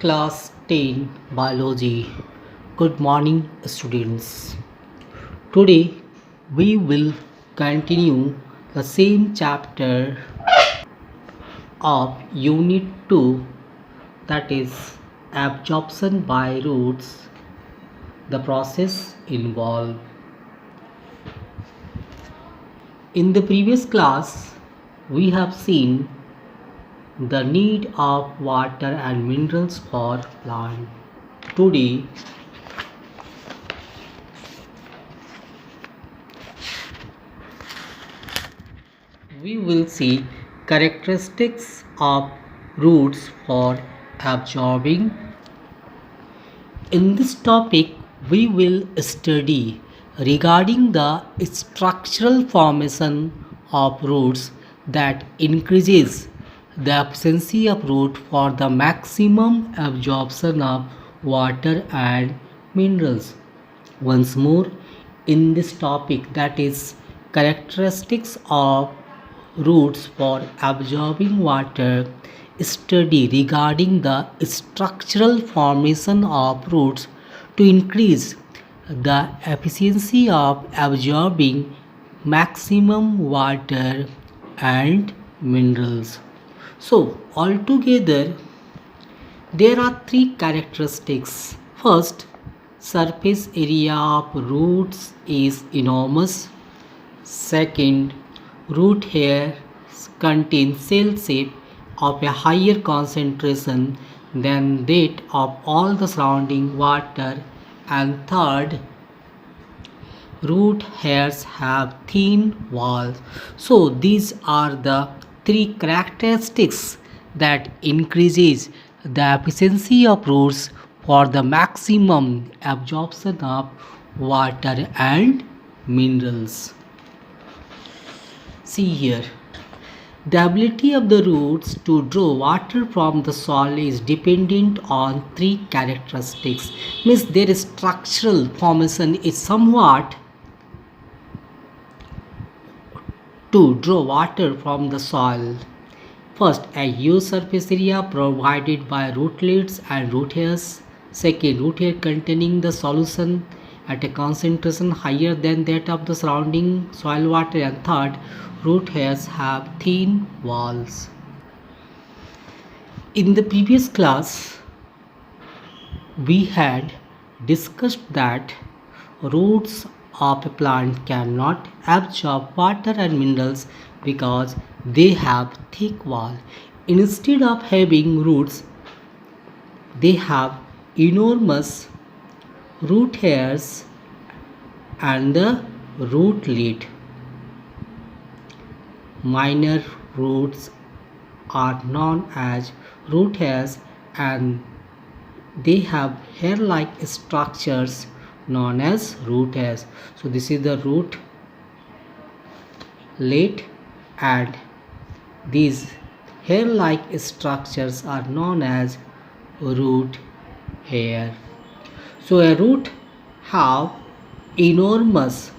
Class 10 Biology. Good morning, students. Today we will continue the same chapter of Unit 2, that is absorption by roots, the process involved. In the previous class, we have seen the need of water and minerals for plant. Today we will see characteristics of roots for absorbing. In this topic, we will study regarding the structural formation of roots that increases the efficiency of root for the maximum absorption of water and minerals. Once more, in this topic, that is characteristics of roots for absorbing water, study regarding the structural formation of roots to increase the efficiency of absorbing maximum water and minerals. So altogether there are three characteristics. First, surface area of roots is enormous. Second, root hairs contain cell shape of a higher concentration than that of all the surrounding water. And third, root hairs have thin walls. So these are the three characteristics that increases the efficiency of roots for the maximum absorption of water and minerals. See here, the ability of the roots to draw water from the soil is dependent on three characteristics. Means their structural formation is somewhat to draw water from the soil. First, a huge surface area provided by rootlets and root hairs. Second, root hair containing the solution at a concentration higher than that of the surrounding soil water. And third, root hairs have thin walls. In the previous class, we had discussed that roots of a plant cannot absorb water and minerals because they have thick wall. Instead of having roots, they have enormous root hairs and the rootlet. Minor roots are known as root hairs and they have hair-like structures known as root hairs. So this is the root late and these hair-like structures are known as root hair. So a root have enormous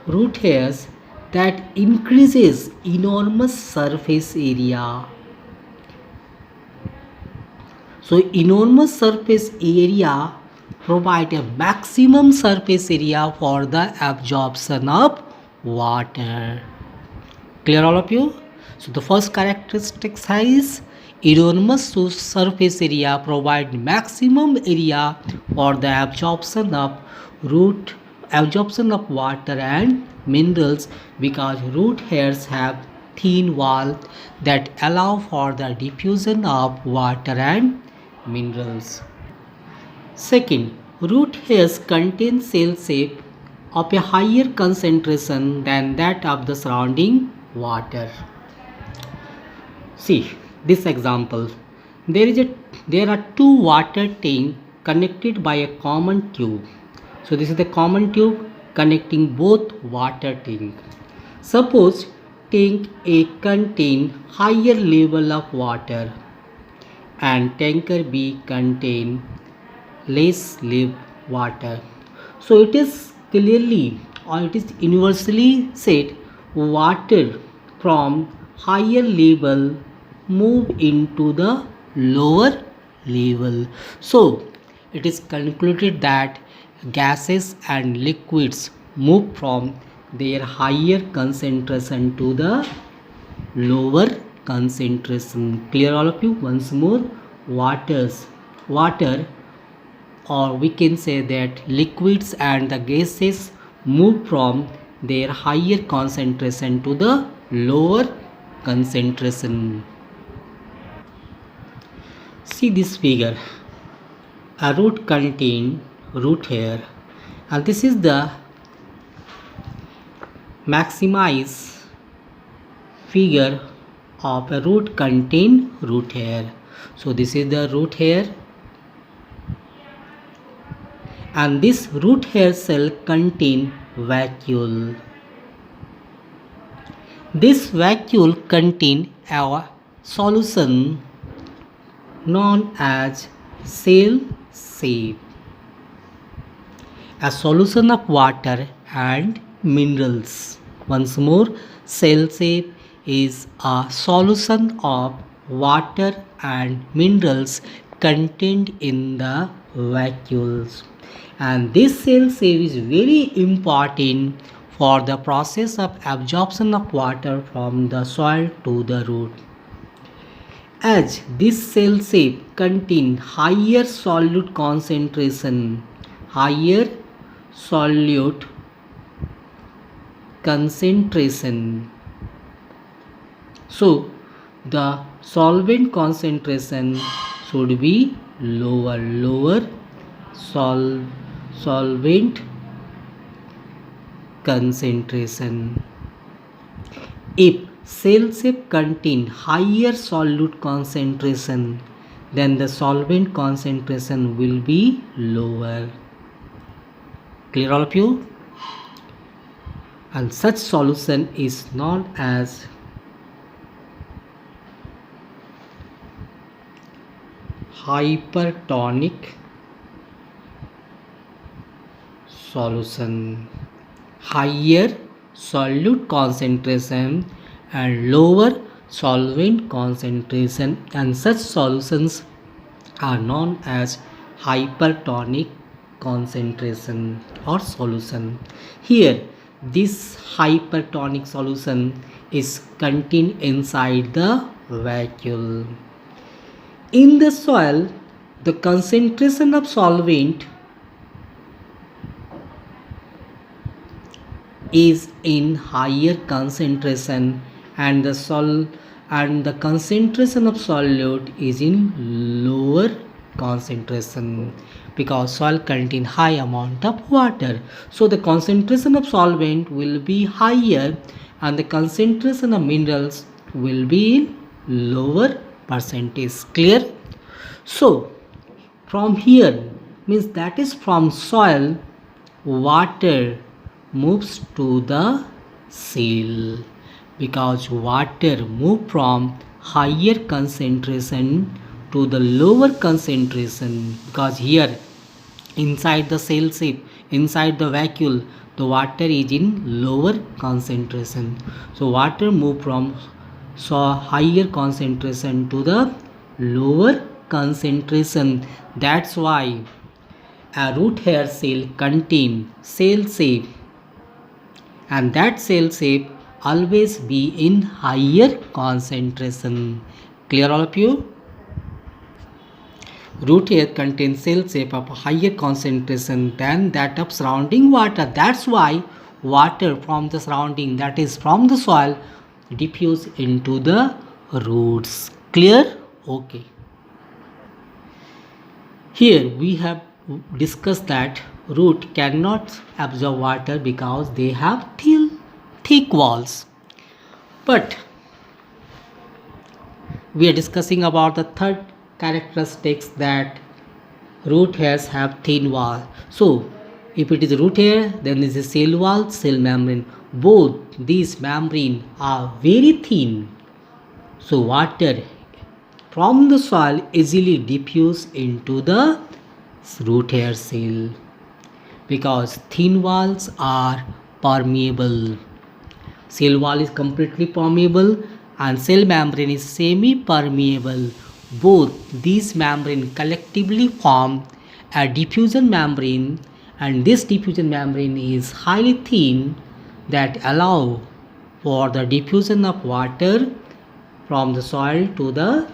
root hairs that increases enormous surface area. So enormous surface area provide a maximum surface area for the absorption of water. Clear all of you? So the first characteristic is enormous surface area provide maximum area for the absorption of water and minerals because root hairs have thin walls that allow for the diffusion of water and minerals. Second, root hairs contain cell shape of a higher concentration than that of the surrounding water. See this example. There are two water tanks connected by a common tube. So this is the common tube connecting both water tanks. Suppose tank A contain higher level of water and tanker B contain less water. So it is clearly or it is universally said water from higher level move into the lower level. So it is concluded that gases and liquids move from their higher concentration to the lower concentration. Clear all of you? Once more, water, or we can say that liquids and the gases move from their higher concentration to the lower concentration. See this figure. A root contain root hair, and this is the maximize figure of a root contain root hair. So this is the root hair, and this root hair cell contain vacuole. This vacuole contain a solution known as cell shape, a solution of water and minerals. Once more, cell shape is a solution of water and minerals contained in the vacuoles, and this cell shape is very important for the process of absorption of water from the soil to the root. As this cell shape contain higher solute concentration, so the solvent concentration should be lower solvent concentration. If cell shape contain higher solute concentration, then the solvent concentration will be lower. Clear all of you? And such solution is known as hypertonic solution. Higher solute concentration and lower solvent concentration, and such solutions are known as hypertonic concentration or solution. Here this hypertonic solution is contained inside the vacuole. In the soil, the concentration of solvent is in higher concentration, and the concentration of solute is in lower concentration, because soil contain high amount of water. So the concentration of solvent will be higher and the concentration of minerals will be in lower percentage. Clear? So from here, means that is from soil, water moves to the cell, because water move from higher concentration to the lower concentration, because here inside the cell shape, inside the vacuole, the water is in lower concentration. So water move from higher concentration to the lower concentration. That's why a root hair cell contain cell shape, and that cell shape always be in higher concentration. Clear all of you? Root hair contains cell shape of higher concentration than that of surrounding water. That's why water from the surrounding, that is from the soil, diffuse into the roots. Clear? Okay. Here we have discussed that root cannot absorb water because they have thick walls. But we are discussing about the third characteristics, that root hairs have thin wall. So if it is root hair, then this is cell wall, cell membrane. Both these membrane are very thin. So water from the soil easily diffuse into the root hair cell, because thin walls are permeable. Cell wall is completely permeable and cell membrane is semi-permeable. Both these membrane collectively form a diffusion membrane, and this diffusion membrane is highly thin that allow for the diffusion of water from the soil to the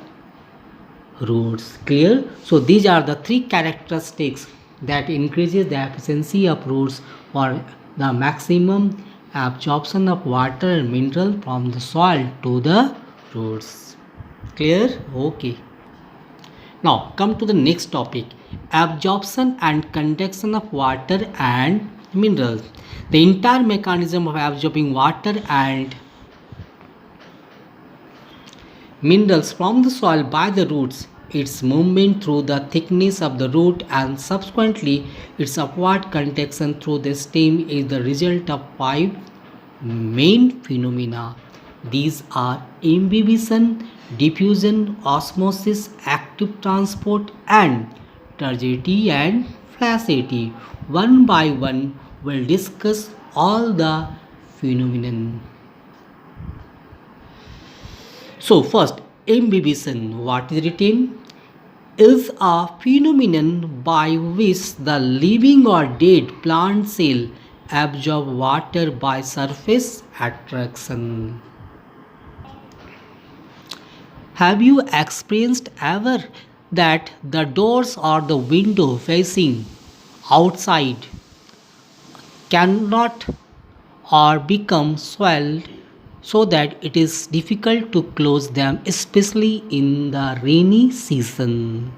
roots. Clear? So these are the three characteristics that increases the efficiency of roots for the maximum absorption of water and mineral from the soil to the roots. Clear? Okay. Now come to the next topic, absorption and conduction of water and minerals. The entire mechanism of absorbing water and minerals from the soil by the roots, its movement through the thickness of the root and subsequently its upward conduction through the stem is the result of five main phenomena. These are imbibition, diffusion, osmosis, active transport, and turgidity and flaccidity. One by one, we'll discuss all the phenomena. So first, imbibition, what is written? Is a phenomenon by which the living or dead plant cell absorb water by surface attraction. Have you experienced ever that the doors or the window facing outside cannot or become swelled so that it is difficult to close them, especially in the rainy season?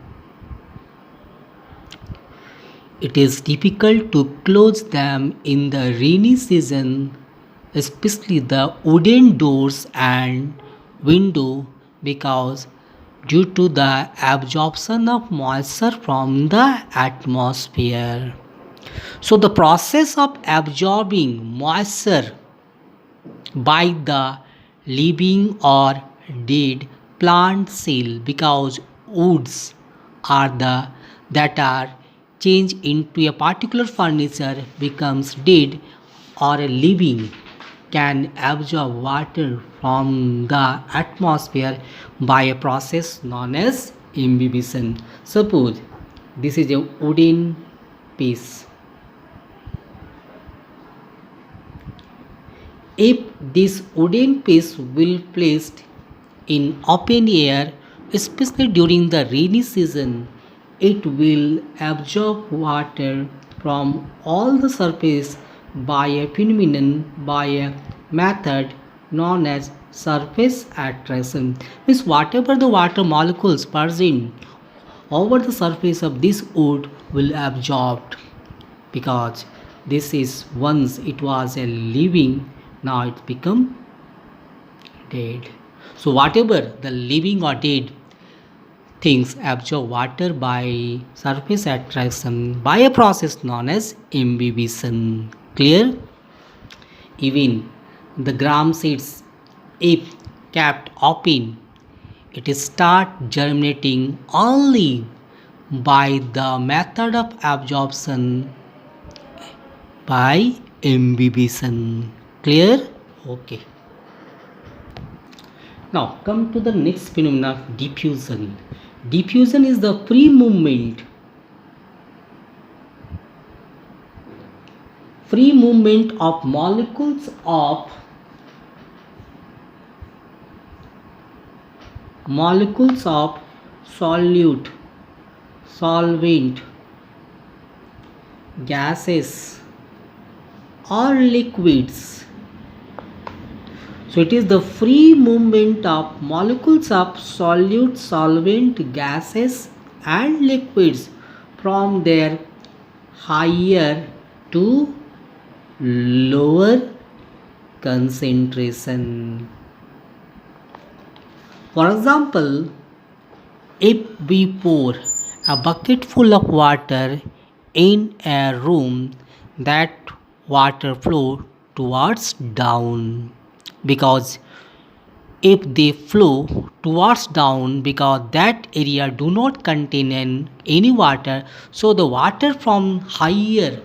It is difficult to close them in the rainy season, especially the wooden doors and window, because due to the absorption of moisture from the atmosphere. So the process of absorbing moisture by the living or dead plant cell, because woods are the that are changed into a particular furniture becomes dead or a living, can absorb water from the atmosphere by a process known as imbibition. Suppose this is a wooden piece. If this wooden piece will placed in open air, especially during the rainy season, it will absorb water from all the surface by a phenomenon, by a method known as surface attraction. Means whatever the water molecules present over the surface of this wood will absorbed, because this is once it was a living, now it become dead. So whatever the living or dead things absorb water by surface attraction by a process known as imbibition. Clear? Even the gram seeds, if kept open, it start germinating only by the method of absorption by imbibition. Clear? Okay. Now come to the next phenomena, diffusion. Diffusion is the free movement of molecules of solute, solvent, gases or liquids. So it is the free movement of molecules of solute, solvent, gases and liquids from their higher to lower concentration. For example, if we pour a bucket full of water in a room, that water flow towards down, because if they flow towards down, because that area do not contain any water, so the water from higher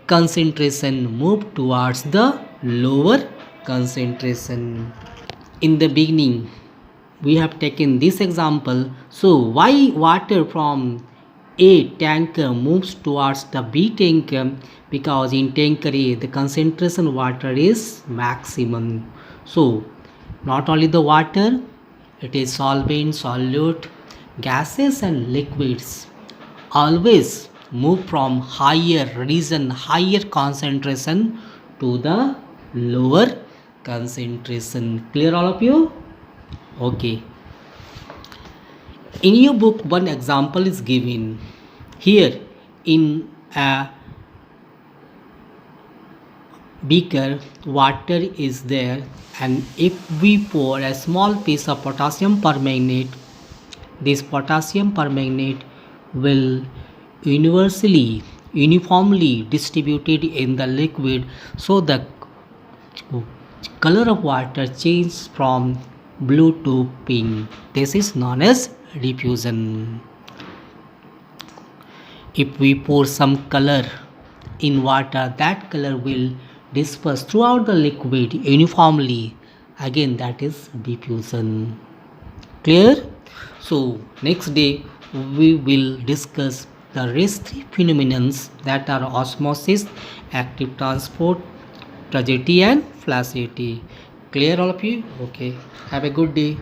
concentration move towards the lower concentration. In the beginning, we have taken this example. So why water from A tanker moves towards the B tanker? Because in tanker A the concentration water is maximum. So not only the water, it is solvent, solute, gases and liquids always move from higher region, higher concentration to the lower concentration. Clear all of you? Okay. In your book, one example is given. Here, in a beaker, water is there, and if we pour a small piece of potassium permanganate, this potassium permanganate will uniformly distributed in the liquid, so the color of water changes from blue to pink. This is known as diffusion. If we pour some color in water, that color will disperse throughout the liquid uniformly. Again, that is diffusion. Clear? So next day we will discuss the rest three phenomena, that are osmosis, active transport, turgidity and flaccidity. Clear all of you? Okay. Have a good day.